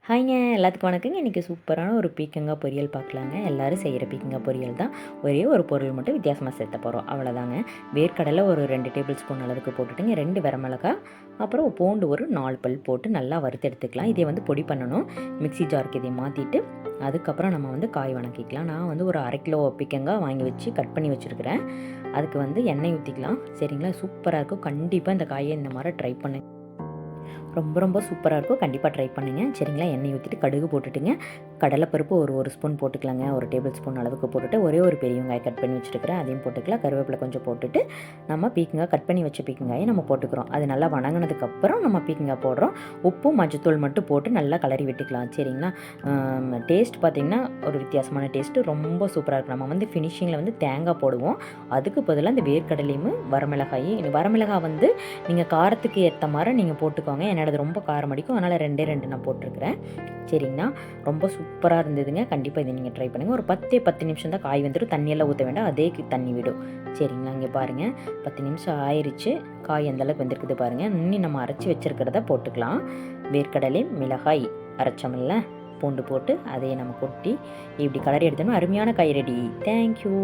ஹாய்ங்க, எல்லாத்துக்கும் வணக்கங்க. இன்றைக்கி சூப்பரான ஒரு பீக்கங்காய் பொரியல் பார்க்கலாங்க. எல்லோரும் செய்கிற பீக்கங்காய் பொரியல் தான். ஒரே ஒரு பொருள் மட்டும் வித்தியாசமாக சேர்த்த போகிறோம், அவ்வளோதாங்க. வேர்க்கடலை ஒரு 2 டேபிள் ஸ்பூன் அளவுக்கு போட்டுட்டுங்க, 2 வரமிளகாய், அப்புறம் பூண்டு ஒரு 4 பல் போட்டு நல்லா வறுத்து எடுத்துக்கலாம். இதை வந்து பொடி பண்ணணும். மிக்ஸி ஜாருக்கு இதை மாற்றிட்டு அதுக்கப்புறம் நம்ம வந்து காய் வணக்கிக்கலாம். நான் வந்து ஒரு 1/2 கிலோ பீக்கங்காய் வாங்கி வச்சு கட் பண்ணி வச்சுருக்கிறேன். அதுக்கு வந்து எண்ணெய் ஊற்றிக்கலாம். சரிங்களா? சூப்பராக இருக்கும். கண்டிப்பாக இந்த காயை இந்த மாதிரி ட்ரை பண்ணு. ரொம்ப ரொம்ப சூப்பராக இருக்கும். கண்டிப்பாக ட்ரை பண்ணுங்கள். சரிங்களா? எண்ணெய் ஊற்றிட்டு கடுகு போட்டுட்டுங்க, கடலைப்பருப்பு ஒரு ஸ்பூன் போட்டுக்கலாங்க. ஒரு டேபிள் ஸ்பூன் அளவுக்கு போட்டுட்டு ஒரே ஒரு பெரிய வெங்காயம் கட் பண்ணி வச்சுருக்கிறேன், அதையும் போட்டுக்கலாம். கருவேப்பிலை கொஞ்சம் போட்டுட்டு நம்ம பீக்கங்காய் கட் பண்ணி வச்ச பீக்கங்காயை நம்ம போட்டுக்கிறோம். அது நல்லா வணங்கினதுக்கப்புறம் நம்ம பீக்கங்காய் போடுறோம். உப்பு மஞ்சத்தூள் மட்டும் போட்டு நல்லா கலரி விட்டுக்கலாம். சரிங்களா? டேஸ்ட் பார்த்திங்கன்னா ஒரு வித்தியாசமான டேஸ்ட்டு, ரொம்ப சூப்பராக இருக்கும். நம்ம வந்து ஃபினிஷிங்கில் வந்து தேங்காய் போடுவோம். அதுக்கு பதிலாக இந்த வேர்க்கடலையும் வரமிளகாய் வந்து நீங்கள் காரத்துக்கு ஏற்ற மாதிரி நீங்கள் போட்டுக்கோங்க. என்னோடது ரொம்ப காரம் அடிக்கும், அதனால் 2 நான் போட்டிருக்கிறேன். சரிங்களா? ரொம்ப சூப்பராக இருந்ததுங்க. கண்டிப்பாக இதை நீங்கள் ட்ரை பண்ணுங்கள். ஒரு 10 நிமிஷம் தான் காய் வந்துடும். தண்ணியெல்லாம் ஊற்ற வேண்டாம், அதே தண்ணி விடும். சரிங்களா? இங்கே பாருங்கள், 10 நிமிஷம் ஆயிடுச்சு. காய் எந்தளவுக்கு வந்திருக்குது பாருங்கள். இன்னும் நம்ம அரைச்சி வச்சுருக்கிறத போட்டுக்கலாம். வேர்க்கடலை, மிளகாய் அரைச்சோம்ல, பூண்டு போட்டு அதையே நம்ம கொட்டி இப்படி கலரி எடுத்தோம்னா அருமையான காய் ரெடி. தேங்க்யூ.